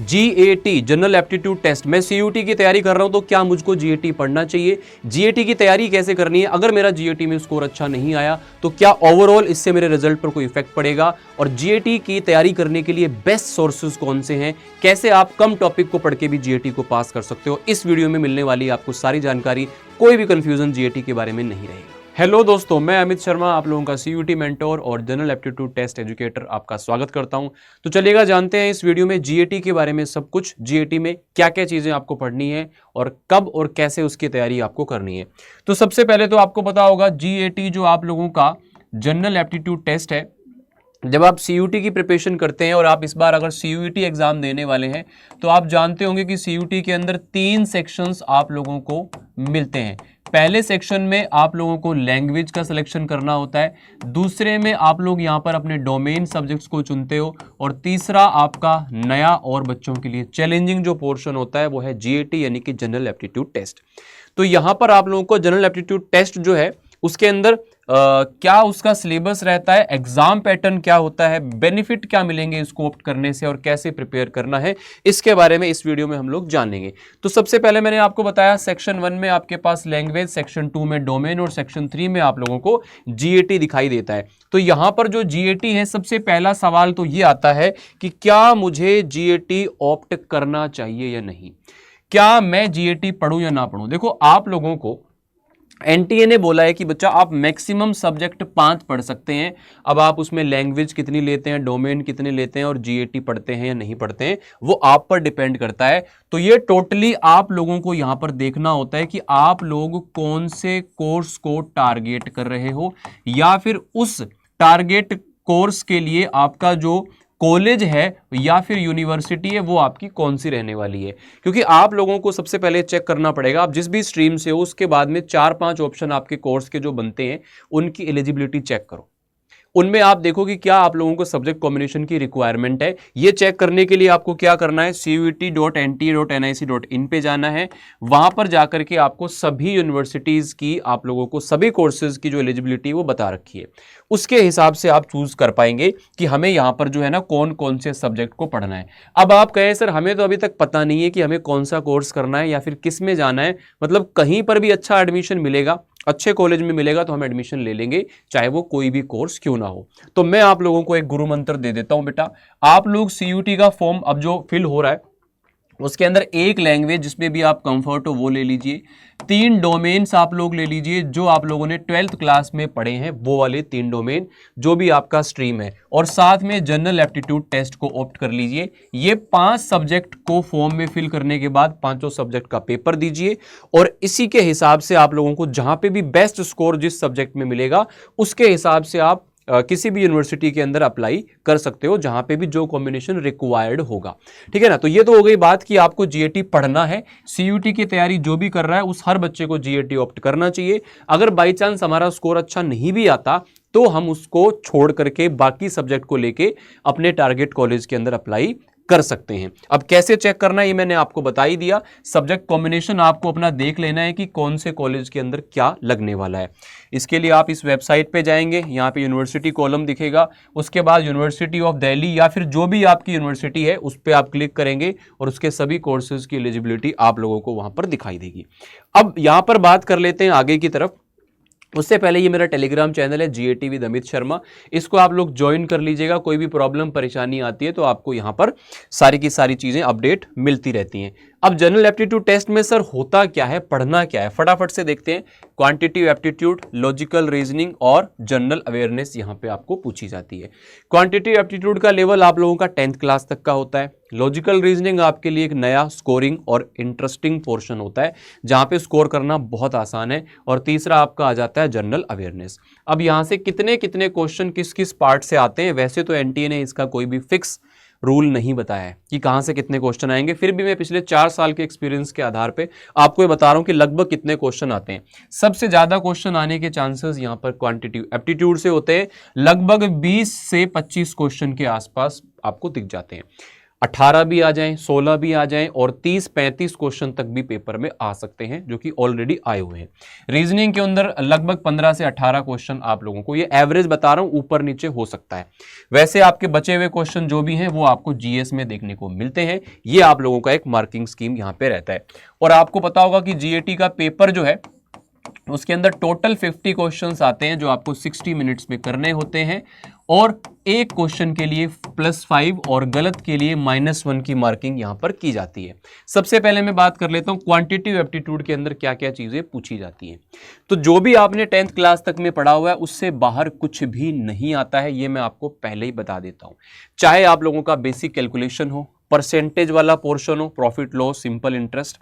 GAT general aptitude test, मैं CUT की तैयारी कर रहा हूं तो क्या मुझको जीएटी पढ़ना चाहिए? जीएटी की तैयारी कैसे करनी है? अगर मेरा जीएटी में स्कोर अच्छा नहीं आया तो क्या ओवरऑल इससे मेरे रिजल्ट पर कोई इफेक्ट पड़ेगा? और जीएटी की तैयारी करने के लिए बेस्ट सोर्सेज कौन से हैं? कैसे आप कम टॉपिक को पढ़ के भी जीएटी को पास कर सकते हो? इस वीडियो में मिलने वाली आपको सारी जानकारी, कोई भी कंफ्यूजन जीएटी के बारे में नहीं रहेगा। हेलो दोस्तों, मैं अमित शर्मा, आप लोगों का सीयूटी मेंटोर और जनरल एप्टीट्यूड टेस्ट एजुकेटर आपका स्वागत करता हूं। तो चलिएगा जानते हैं इस वीडियो में जीएटी के बारे में सब कुछ, जीएटी में क्या क्या चीजें आपको पढ़नी है और कब और कैसे उसकी तैयारी आपको करनी है। तो सबसे पहले तो आपको पता होगा जीएटी जो आप लोगों का जनरल एप्टीट्यूड टेस्ट है, जब आप सीयूटी की प्रिपरेशन करते हैं और आप इस बार अगर सीयूटी एग्जाम देने वाले हैं तो आप जानते होंगे कि सीयूटी के अंदर 3 सेक्शंस आप लोगों को मिलते हैं। पहले सेक्शन में आप लोगों को लैंग्वेज का सिलेक्शन करना होता है, दूसरे में आप लोग यहाँ पर अपने डोमेन सब्जेक्ट्स को चुनते हो, और तीसरा आपका नया और बच्चों के लिए चैलेंजिंग जो पोर्शन होता है वो है जीएटी यानी कि जनरल एप्टीट्यूड टेस्ट। तो यहाँ पर आप लोगों को जनरल एप्टीट्यूड टेस्ट जो है उसके अंदर क्या उसका सिलेबस रहता है, एग्जाम पैटर्न क्या होता है, बेनिफिट क्या मिलेंगे इसको ऑप्ट करने से और कैसे प्रिपेयर करना है, इसके बारे में इस वीडियो में हम लोग जानेंगे। तो सबसे पहले मैंने आपको बताया सेक्शन 1 में आपके पास लैंग्वेज, सेक्शन 2 में डोमेन और सेक्शन 3 में आप लोगों को जीएटी दिखाई देता है। तो यहां पर जो जीएटी है, सबसे पहला सवाल तो ये आता है कि क्या मुझे जीएटी ऑप्ट करना चाहिए या नहीं, क्या मैं जीएटी पढ़ूं या ना पढ़ूं। देखो, आप लोगों को एनटीए ने बोला है कि बच्चा आप मैक्सिमम सब्जेक्ट 5 पढ़ सकते हैं। अब आप उसमें लैंग्वेज कितनी लेते हैं, डोमेन कितने लेते हैं और जीएटी पढ़ते हैं या नहीं पढ़ते हैं, वो आप पर डिपेंड करता है। तो ये टोटली आप लोगों को यहां पर देखना होता है कि आप लोग कौन से कोर्स को टारगेट कर रहे हो, या फिर उस टारगेट कोर्स के लिए आपका जो कॉलेज है या फिर यूनिवर्सिटी है वो आपकी कौन सी रहने वाली है। क्योंकि आप लोगों को सबसे पहले चेक करना पड़ेगा, आप जिस भी स्ट्रीम से हो उसके बाद में 4-5 ऑप्शन आपके कोर्स के जो बनते हैं उनकी एलिजिबिलिटी चेक करो। उनमें आप देखो कि क्या आप लोगों को सब्जेक्ट कॉम्बिनेशन की रिक्वायरमेंट है। ये चेक करने के लिए आपको क्या करना है, cut.nta.nic.in पे जाना है। वहां पर जाकर के आपको सभी यूनिवर्सिटीज की, आप लोगों को सभी कोर्सेज की जो एलिजिबिलिटी वो बता रखी है, उसके हिसाब से आप चूज कर पाएंगे कि हमें यहां पर जो है ना कौन कौन से सब्जेक्ट को पढ़ना है। अब आप कहें सर हमें तो अभी तक पता नहीं है कि हमें कौन सा कोर्स करना है या फिर किस में जाना है, मतलब कहीं पर भी अच्छा एडमिशन मिलेगा, अच्छे कॉलेज में मिलेगा तो हम एडमिशन ले लेंगे, चाहे वो कोई भी कोर्स क्यों ना हो। तो मैं आप लोगों को एक गुरु मंत्र दे देता हूं बेटा, आप लोग सीयूटी का फॉर्म अब जो फिल हो रहा है उसके अंदर एक लैंग्वेज जिसमें भी आप कंफर्ट हो वो ले लीजिए, 3 डोमेन्स आप लोग ले लीजिए जो आप लोगों ने 12th क्लास में पढ़े हैं, वो वाले 3 डोमेन जो भी आपका स्ट्रीम है, और साथ में जनरल एप्टीट्यूड टेस्ट को ऑप्ट कर लीजिए। ये 5 सब्जेक्ट को फॉर्म में फिल करने के बाद 5 सब्जेक्ट का पेपर दीजिए, और इसी के हिसाब से आप लोगों को जहां पे भी बेस्ट स्कोर जिस सब्जेक्ट में मिलेगा उसके हिसाब से आप किसी भी यूनिवर्सिटी के अंदर अप्लाई कर सकते हो, जहां पे भी जो कॉम्बिनेशन रिक्वायर्ड होगा। ठीक है ना। तो ये तो हो गई बात कि आपको जीएटी पढ़ना है। सीयूटी की तैयारी जो भी कर रहा है उस हर बच्चे को जीएटी ऑप्ट करना चाहिए। अगर बाई चांस हमारा स्कोर अच्छा नहीं भी आता तो हम उसको छोड़ करके बाकी सब्जेक्ट को लेके अपने टारगेट कॉलेज के अंदर अप्लाई कर सकते हैं। अब कैसे चेक करना है ये मैंने आपको बता ही दिया। सब्जेक्ट कॉम्बिनेशन आपको अपना देख लेना है कि कौन से कॉलेज के अंदर क्या लगने वाला है। इसके लिए आप इस वेबसाइट पे जाएंगे, यहाँ पे यूनिवर्सिटी कॉलम दिखेगा, उसके बाद यूनिवर्सिटी ऑफ दिल्ली या फिर जो भी आपकी यूनिवर्सिटी है उस पर आप क्लिक करेंगे और उसके सभी कोर्सेज की एलिजिबिलिटी आप लोगों को वहां पर दिखाई देगी। अब यहां पर बात कर लेते हैं आगे की तरफ। उससे पहले ये मेरा टेलीग्राम चैनल है जीएटी विद अमित शर्मा, इसको आप लोग ज्वाइन कर लीजिएगा। कोई भी प्रॉब्लम परेशानी आती है तो आपको यहाँ पर सारी की सारी चीज़ें अपडेट मिलती रहती हैं। अब जनरल एप्टीट्यूड टेस्ट में सर होता क्या है, पढ़ना क्या है, फटाफट से देखते हैं। क्वांटिटेटिव एप्टीट्यूड, लॉजिकल रीजनिंग और जनरल अवेयरनेस यहाँ पे आपको पूछी जाती है। क्वांटिटेटिव एप्टीट्यूड का लेवल आप लोगों का 10th क्लास तक का होता है। लॉजिकल रीजनिंग आपके लिए एक नया स्कोरिंग और इंटरेस्टिंग पोर्शन होता है जहाँ पे स्कोर करना बहुत आसान है। और तीसरा आपका आ जाता है जनरल अवेयरनेस। अब यहाँ से कितने कितने क्वेश्चन किस किस पार्ट से आते हैं, वैसे तो एनटीए ने इसका कोई भी फिक्स रूल नहीं बताया है कि कहां से कितने क्वेश्चन आएंगे, फिर भी मैं पिछले 4 साल के एक्सपीरियंस के आधार पे आपको ये बता रहा हूं कि लगभग कितने क्वेश्चन आते हैं। सबसे ज्यादा क्वेश्चन आने के चांसेस यहां पर क्वांटिटेटिव एप्टीट्यूड से होते हैं, लगभग 20 से 25 क्वेश्चन के आसपास आपको दिख जाते हैं। 18 भी आ जाएं, 16 भी आ जाएं और 30-35 क्वेश्चन तक भी पेपर में आ सकते हैं, जो कि ऑलरेडी आए हुए हैं। रीजनिंग के अंदर लगभग 15 से 18 क्वेश्चन आप लोगों को, ये एवरेज बता रहा हूं, ऊपर नीचे हो सकता है। वैसे आपके बचे हुए क्वेश्चन जो भी हैं वो आपको जीएस में देखने को मिलते हैं। ये आप लोगों का एक मार्किंग स्कीम यहां पे रहता है। और आपको पता होगा कि जीएटी का पेपर जो है उसके अंदर टोटल 50 क्वेश्चंस आते हैं, जो आपको 60 मिनट्स में करने होते हैं, और एक क्वेश्चन के लिए +5 और गलत के लिए -1 की मार्किंग यहां पर की जाती है। सबसे पहले मैं बात कर लेता हूं क्वांटिटिव एप्टीट्यूड के अंदर क्या क्या चीजें पूछी जाती हैं। तो जो भी आपने 10th क्लास तक में पढ़ा हुआ है उससे बाहर कुछ भी नहीं आता है, ये मैं आपको पहले ही बता देता हूं। चाहे आप लोगों का बेसिक कैलकुलेशन हो, परसेंटेज वाला पोर्शन हो, प्रॉफिट लॉस, सिंपल इंटरेस्ट,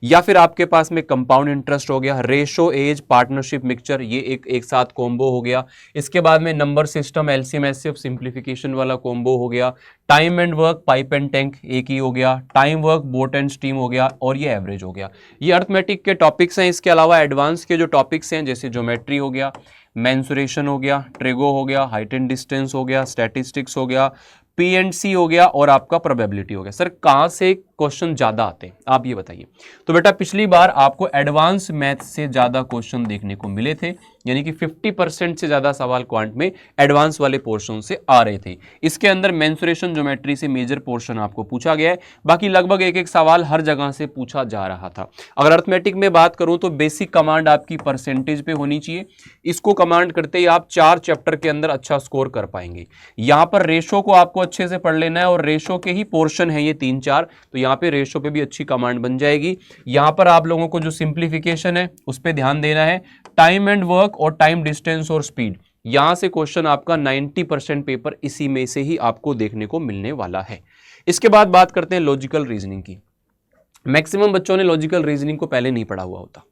या फिर आपके पास में कंपाउंड इंटरेस्ट हो गया, रेशो, एज, पार्टनरशिप, मिक्सचर, ये एक साथ कॉम्बो हो गया। इसके बाद में number system, LCM HCF, simplification वाला कॉम्बो हो गया। Time and work, pipe and tank एक ही हो गया। Time work, boat and steam हो गया, और ये एवरेज हो गया। ये अर्थमेटिक के टॉपिक्स हैं। इसके अलावा एडवांस के जो टॉपिक्स हैं जैसे ज्योमेट्री हो गया, मेंसुरेशन हो गया, ट्रेगो हो गया, हाइट एंड डिस्टेंस हो गया, स्टैटिस्टिक्स हो गया, P&C हो गया, और आपका प्रोबेबिलिटी हो गया। सर कहां से क्वेश्चन ज्यादा आते हैं आप ये बताइए। तो बेटा पिछली बार आपको एडवांस मैथ से ज्यादा क्वेश्चन देखने को मिले थे, यानी कि 50% से ज्यादा सवाल क्वांट में एडवांस वाले पोर्शन से आ रहे थे। इसके अंदर मेंसुरेशन, ज्योमेट्री से मेजर पोर्शन आपको पूछा गया है, बाकी लगभग एक एक सवाल हर जगह से पूछा जा रहा था। अगर अर्थमेटिक में बात करूं तो बेसिक कमांड आपकी परसेंटेज पे होनी चाहिए। इसको कमांड करते ही आप 4 चैप्टर के अंदर अच्छा स्कोर कर पाएंगे। यहां पर रेशो को आपको अच्छे से पढ़ लेना है, और रेशो के ही पोर्शन है ये 3-4, तो यहाँ पे रेशो पे भी अच्छी कमांड बन जाएगी। यहां पर आप लोगों को जो सिंप्लीफिकेशन है उस पर ध्यान देना है। टाइम एंड वर्क और टाइम, डिस्टेंस और स्पीड, यहां से क्वेश्चन आपका 90% पेपर इसी में से ही आपको देखने को मिलने वाला है। इसके बाद बात करते हैं लॉजिकल रीजनिंग की। मैक्सिमम बच्चों ने लॉजिकल रीजनिंग को पहले नहीं पढ़ा हुआ होता,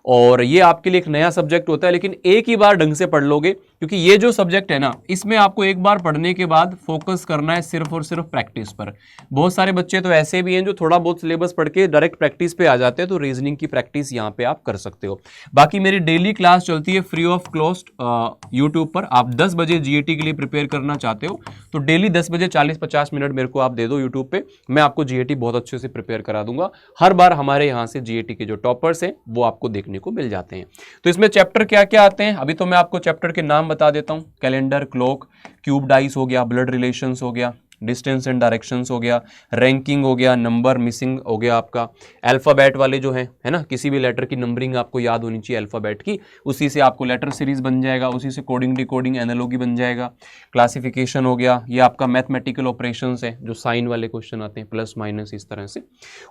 और ये आपके लिए एक नया सब्जेक्ट होता है, लेकिन एक ही बार ढंग से पढ़ लोगे, क्योंकि ये जो सब्जेक्ट है ना, इसमें आपको एक बार पढ़ने के बाद फोकस करना है सिर्फ और सिर्फ प्रैक्टिस पर। बहुत सारे बच्चे तो ऐसे भी हैं जो थोड़ा बहुत सिलेबस पढ़ के डायरेक्ट प्रैक्टिस पे आ जाते हैं, तो रीजनिंग की प्रैक्टिस यहाँ पे आप कर सकते हो। बाकी मेरी डेली क्लास चलती है फ्री ऑफ कॉस्ट यूट्यूब पर। आप 10 बजे जीएटी के लिए प्रिपेयर करना चाहते हो तो डेली 10 बजे 40-50 मिनट मेरे को आप दे दो यूट्यूब पे, मैं आपको जीएटी बहुत अच्छे से प्रिपेयर करा दूंगा। हर बार हमारे यहाँ से जीएटी के जो टॉपर्स हैं वो आपको देखने को मिल जाते हैं। तो इसमें चैप्टर क्या क्या आते हैं अभी तो मैं आपको चैप्टर के नाम बता देता हूं। कैलेंडर, क्लॉक, क्यूब डाइस हो गया, ब्लड रिलेशंस हो गया, डिस्टेंस एंड डायरेक्शंस हो गया, रैंकिंग हो गया, नंबर मिसिंग हो गया आपका, अल्फाबेट वाले जो हैं, है ना, किसी भी लेटर की नंबरिंग आपको याद होनी चाहिए अल्फाबेट की, उसी से आपको लेटर सीरीज बन जाएगा, उसी से कोडिंग, डिकोडिंग, एनालॉगी बन जाएगा। क्लासिफिकेशन हो गया, ये आपका मैथमेटिकल ऑपरेशंस है, जो साइन वाले क्वेश्चन आते हैं, प्लस माइनस इस तरह से।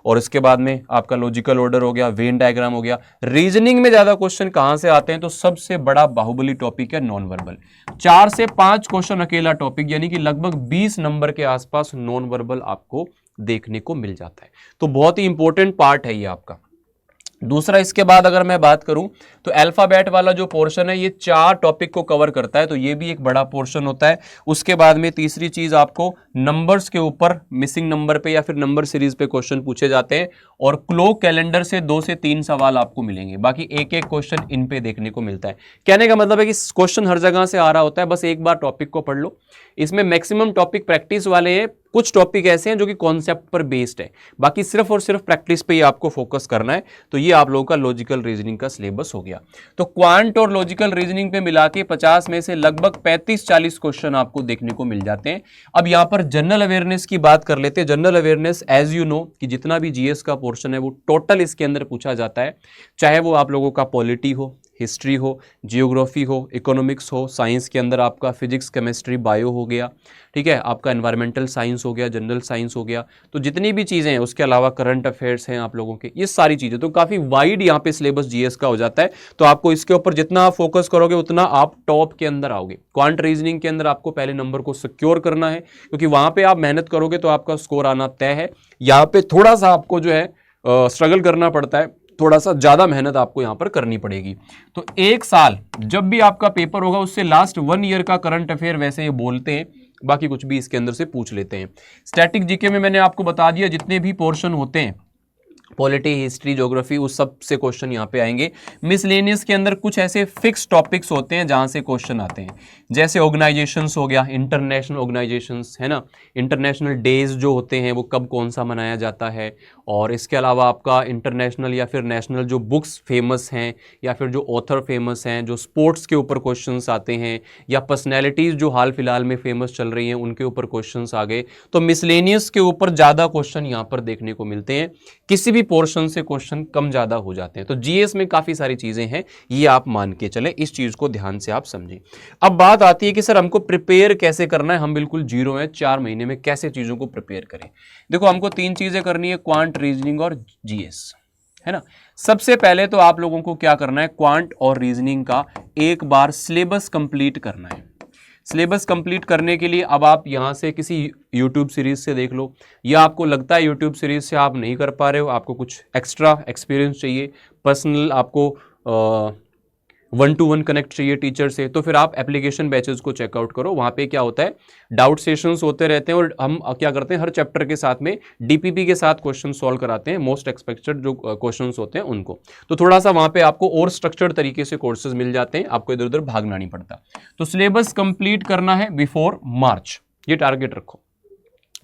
और इसके बाद में आपका लॉजिकल ऑर्डर हो गया, वेन डायग्राम हो गया। रीजनिंग में ज्यादा क्वेश्चन कहां से आते हैं, तो सबसे बड़ा बाहुबली टॉपिक है नॉन वर्बल। 4 से 5 क्वेश्चन अकेला टॉपिक, यानी कि लगभग 20 नंबर के आसपास नॉन वर्बल आपको देखने को मिल जाता है। तो बहुत ही इंपॉर्टेंट पार्ट है ये आपका। दूसरा, इसके बाद अगर मैं बात करूं तो अल्फाबेट वाला जो पोर्शन है ये 4 टॉपिक को कवर करता है, तो ये भी एक बड़ा पोर्शन होता है। उसके बाद में तीसरी चीज आपको नंबर्स के ऊपर, मिसिंग नंबर पे या फिर नंबर सीरीज पे क्वेश्चन पूछे जाते हैं, और क्लॉक कैलेंडर से 2 से 3 सवाल आपको मिलेंगे। बाकी एक एक क्वेश्चन इन पे देखने को मिलता है। कहने का मतलब है कि क्वेश्चन हर जगह से आ रहा होता है, बस एक बार टॉपिक को पढ़ लो। इसमें मैक्सिमम टॉपिक प्रैक्टिस वाले हैं, कुछ टॉपिक ऐसे हैं जो कि कॉन्सेप्ट पर बेस्ड है, बाकी सिर्फ और सिर्फ प्रैक्टिस पे ही आपको फोकस करना है। तो ये आप लोगों का लॉजिकल रीजनिंग का सिलेबस हो गया। तो क्वांट और लॉजिकल रीजनिंग पे मिला के 50 में से लगभग 35-40 क्वेश्चन आपको देखने को मिल जाते हैं। अब यहां पर जनरल अवेयरनेस की बात कर लेते हैं। General awareness, as you know, कि जितना भी जीएस का पोर्शन है वो टोटल इसके अंदर पूछा जाता है, चाहे वो आप लोगों का पॉलिटी हो, हिस्ट्री हो, जियोग्राफी हो, इकोनॉमिक्स हो, साइंस के अंदर आपका फिजिक्स, केमिस्ट्री, बायो हो गया, ठीक है, आपका एनवायरमेंटल साइंस हो गया, जनरल साइंस हो गया, तो जितनी भी चीज़ें हैं, उसके अलावा करंट अफेयर्स हैं आप लोगों के, ये सारी चीज़ें, तो काफ़ी वाइड यहाँ पे सिलेबस जीएस का हो जाता है। तो आपको इसके ऊपर जितना आप फोकस करोगे उतना आप टॉप के अंदर आओगे। क्वांट रीजनिंग के अंदर आपको पहले नंबर को सिक्योर करना है, क्योंकि वहाँ पे आप मेहनत करोगे तो आपका स्कोर आना तय है। यहाँ पे थोड़ा सा आपको जो है स्ट्रगल करना पड़ता है, थोड़ा सा ज्यादा मेहनत आपको यहां पर करनी पड़ेगी। तो एक साल जब भी आपका पेपर होगा उससे लास्ट 1 ईयर का करंट अफेयर वैसे ये बोलते हैं, बाकी कुछ भी इसके अंदर से पूछ लेते हैं। स्टैटिक जीके में मैंने आपको बता दिया जितने भी पोर्शन होते हैं पॉलिटी, हिस्ट्री, ज्योग्राफी, उस सब से क्वेश्चन यहाँ पे आएंगे। मिसलेनियस के अंदर कुछ ऐसे फिक्स टॉपिक्स होते हैं जहाँ से क्वेश्चन आते हैं, जैसे ऑर्गेनाइजेशंस हो गया, इंटरनेशनल ऑर्गेनाइजेशंस है ना, इंटरनेशनल डेज जो होते हैं वो कब कौन सा मनाया जाता है, और इसके अलावा आपका इंटरनेशनल या फिर नेशनल जो बुक्स फेमस हैं या फिर जो ऑथर फेमस हैं, जो स्पोर्ट्स के ऊपर क्वेश्चंस आते हैं, या पर्सनैलिटीज़ जो हाल फिलहाल में फेमस चल रही हैं उनके ऊपर क्वेश्चंस आ गए। तो मिसलेनियस के ऊपर ज़्यादा क्वेश्चन यहाँ पर देखने को मिलते हैं, किसी भी पोर्शन से क्वेश्चन कम ज़्यादा हो जाते हैं। तो जीएस में काफ़ी सारी चीज़ें हैं, ये आप मान के चलें, इस चीज़ को ध्यान से आप समझें। अब बात आती है कि सर हमको प्रिपेयर कैसे करना है, हम बिल्कुल जीरो हैं, 4 महीने में कैसे चीज़ों को प्रिपेयर करें। देखो हमको 3 चीज़ें करनी है, क्वांट, रीजनिंग और जीएस, है ना। सबसे पहले तो आप लोगों को क्या करना है, क्वांट और रीजनिंग का एक बार सिलेबस कंप्लीट करना है। सिलेबस कंप्लीट करने के लिए अब आप यहाँ से किसी यूट्यूब सीरीज से देख लो, या आपको लगता है यूट्यूब सीरीज से आप नहीं कर पा रहे हो, आपको कुछ एक्स्ट्रा एक्सपीरियंस चाहिए, पर्सनल आपको 1-to-1 कनेक्ट चाहिए टीचर से, तो फिर आप एप्लीकेशन बैचेस को चेकआउट करो। वहाँ पे क्या होता है, डाउट सेशंस होते रहते हैं, और हम क्या करते हैं हर चैप्टर के साथ में डीपीपी के साथ क्वेश्चन सॉल्व कराते हैं, मोस्ट एक्सपेक्टेड जो क्वेश्चंस होते हैं उनको। तो थोड़ा सा वहाँ पे आपको और स्ट्रक्चर्ड तरीके से कोर्सेज मिल जाते हैं, आपको इधर उधर भागना नहीं पड़ता। तो सिलेबस कंप्लीट करना है बिफोर मार्च, ये टारगेट रखो।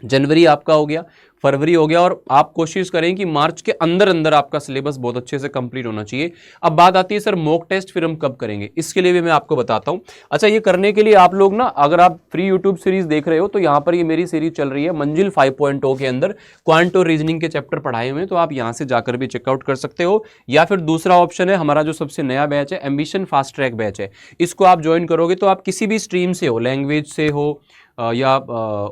जनवरी आपका हो गया, फरवरी हो गया, और आप कोशिश करें कि मार्च के अंदर अंदर आपका सिलेबस बहुत अच्छे से कंप्लीट होना चाहिए। अब बात आती है सर मॉक टेस्ट फिर हम कब करेंगे, इसके लिए भी मैं आपको बताता हूं। अच्छा, ये करने के लिए आप लोग ना, अगर आप फ्री यूट्यूब सीरीज देख रहे हो तो यहाँ पर ये मेरी सीरीज चल रही है मंजिल 5.0 के अंदर क्वांट और रीजनिंग के चैप्टर पढ़ाए हुए हैं, तो आप यहाँ से जाकर भी चेकआउट कर सकते हो। या फिर दूसरा ऑप्शन है हमारा जो सबसे नया बैच है, एम्बिशन फास्ट ट्रैक बैच है, इसको आप ज्वाइन करोगे तो आप किसी भी स्ट्रीम से हो, लैंग्वेज से हो या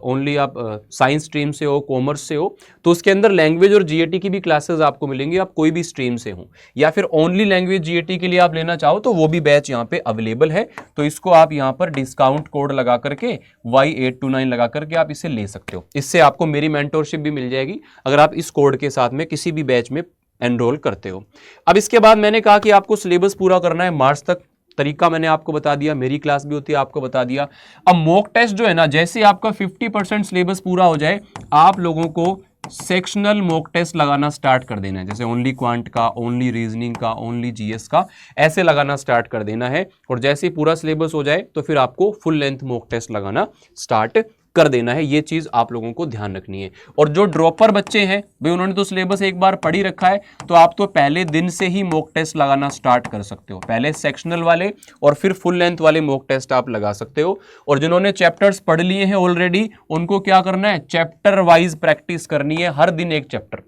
ओनली आप साइंस स्ट्रीम से हो, कॉमर्स से हो, तो उसके अंदर लैंग्वेज और जीएटी की भी क्लासेस आपको मिलेंगी, आप कोई भी स्ट्रीम से हो, या फिर ओनली लैंग्वेज जीएटी के लिए आप लेना चाहो तो वो भी बैच यहाँ पे अवेलेबल है। तो इसको आप यहाँ पर डिस्काउंट कोड लगा करके Y829 लगा करके आप इसे ले सकते हो। इससे आपको मेरी मेंटोरशिप भी मिल जाएगी अगर आप इस कोड के साथ में किसी भी बैच में एनरोल करते हो। अब इसके बाद मैंने कहा कि आपको सिलेबस पूरा करना है मार्च तक, तरीका मैंने आपको बता दिया, मेरी क्लास भी होती है आपको बता दिया। अब मॉक टेस्ट जो है ना, जैसे आपका 50% सिलेबस पूरा हो जाए, आप लोगों को सेक्शनल मॉक टेस्ट लगाना स्टार्ट कर देना है, जैसे ओनली क्वांट का, ओनली रीजनिंग का, ओनली जीएस का, ऐसे लगाना स्टार्ट कर देना है। और जैसे ही पूरा सिलेबस हो जाए तो फिर आपको फुल लेंथ मॉक टेस्ट लगाना स्टार्ट कर देना है। ये चीज आप लोगों को ध्यान रखनी है। और जो ड्रॉपर बच्चे हैं भाई, उन्होंने तो सिलेबस एक बार पढ़ ही रखा है, तो आप तो पहले दिन से ही मॉक टेस्ट लगाना स्टार्ट कर सकते हो, पहले सेक्शनल वाले और फिर फुल लेंथ वाले मॉक टेस्ट आप लगा सकते हो। और जिन्होंने चैप्टर्स पढ़ लिए हैं ऑलरेडी, उनको क्या करना है, चैप्टर वाइज प्रैक्टिस करनी है, हर दिन एक चैप्टर,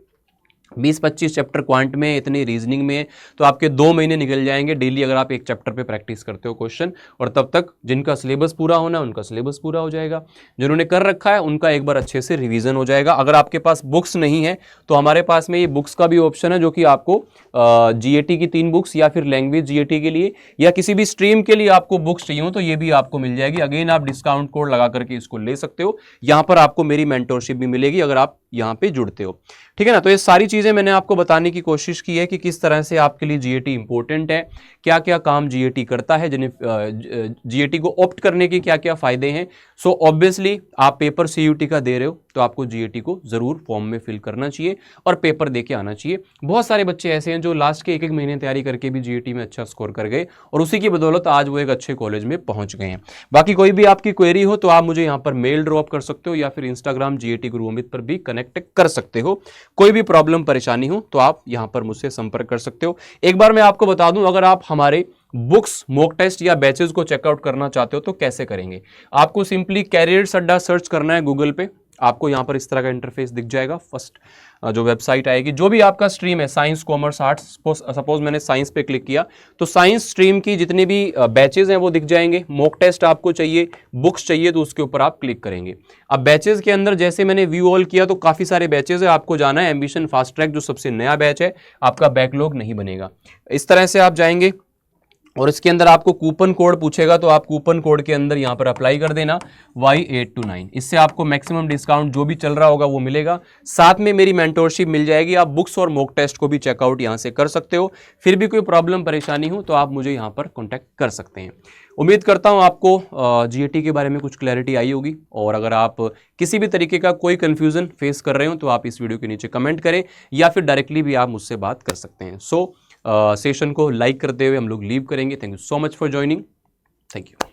20-25 चैप्टर क्वांट में, इतने रीजनिंग में, तो आपके 2 महीने निकल जाएंगे डेली अगर आप एक चैप्टर पे प्रैक्टिस करते हो क्वेश्चन। और तब तक जिनका सिलेबस पूरा होना है उनका सिलेबस पूरा हो जाएगा, जिन्होंने कर रखा है उनका एक बार अच्छे से रिवीजन हो जाएगा। अगर आपके पास बुक्स नहीं है तो हमारे पास में ये बुक्स का भी ऑप्शन है, जो कि आपको जीएटी की 3 बुक्स, या फिर लैंग्वेज जीएटी के लिए या किसी भी स्ट्रीम के लिए आपको बुक्स चाहिए हो तो ये भी आपको मिल जाएगी। अगेन आप डिस्काउंट कोड लगा करके इसको ले सकते हो। यहाँ पर आपको मेरी मेंटोरशिप भी मिलेगी अगर आप यहाँ पे जुड़ते हो, ठीक है ना। तो ये सारी चीजें मैंने आपको बताने की कोशिश की है कि किस तरह से आपके लिए जीएटी इंपॉर्टेंट है, क्या क्या काम जीएटी करता है, जिन्हें जीएटी को ऑप्ट करने के क्या क्या फायदे हैं। सो ऑब्वियसली आप पेपर सीयूटी का दे रहे हो तो आपको जीएटी को जरूर फॉर्म में फिल करना चाहिए और पेपर दे के आना चाहिए। बहुत सारे बच्चे ऐसे हैं जो लास्ट के 1-1 महीने तैयारी करके भी जीएटी में अच्छा स्कोर कर गए और उसी की बदौलत आज वो एक अच्छे कॉलेज में पहुंच गए हैं। बाकी कोई भी आपकी क्वेरी हो तो आप मुझे यहाँ पर मेल ड्रॉप कर सकते हो या फिर इंस्टाग्राम जीएटी गुरु अमित पर भी कनेक्ट कर सकते हो। कोई भी प्रॉब्लम परेशानी हो तो आप यहाँ पर मुझसे संपर्क कर सकते हो। एक बार मैं आपको बता दूं, अगर आप हमारे बुक्स, मॉक टेस्ट या बैचेस को चेकआउट करना चाहते हो तो कैसे करेंगे। आपको सिंपली कैरियर्स अड्डा सर्च करना है गूगल पे, आपको यहाँ पर इस तरह का इंटरफेस दिख जाएगा। फर्स्ट जो वेबसाइट आएगी, जो भी आपका स्ट्रीम है, साइंस, कॉमर्स, आर्ट्स, सपोज मैंने साइंस पे क्लिक किया तो साइंस स्ट्रीम की जितनी भी बैचेज हैं वो दिख जाएंगे। मॉक टेस्ट आपको चाहिए, बुक्स चाहिए तो उसके ऊपर आप क्लिक करेंगे। अब बैचेज के अंदर जैसे मैंने व्यू ऑल किया तो काफ़ी सारे बैचेज है, आपको जाना है एम्बिशन फास्ट ट्रैक जो सबसे नया बैच है, आपका बैकलॉग नहीं बनेगा। इस तरह से आप जाएंगे और इसके अंदर आपको कूपन कोड पूछेगा तो आप कूपन कोड के अंदर यहाँ पर अप्लाई कर देना Y829। इससे आपको मैक्सिमम डिस्काउंट जो भी चल रहा होगा वो मिलेगा। साथ में मेरी मेंटोरशिप मिल जाएगी। आप बुक्स और मॉक टेस्ट को भी चेकआउट यहाँ से कर सकते हो। फिर भी कोई प्रॉब्लम परेशानी हो तो आप मुझे यहाँ पर कॉन्टैक्ट कर सकते हैं। उम्मीद करता हूँ आपको GAT के बारे में कुछ क्लैरिटी आई होगी, और अगर आप किसी भी तरीके का कोई कंफ्यूजन फेस कर रहे हो तो आप इस वीडियो के नीचे कमेंट करें या फिर डायरेक्टली भी आप मुझसे बात कर सकते हैं। सेशन को लाइक करते हुए हम लोग लीव करेंगे। Thank you so much for joining. Thank you.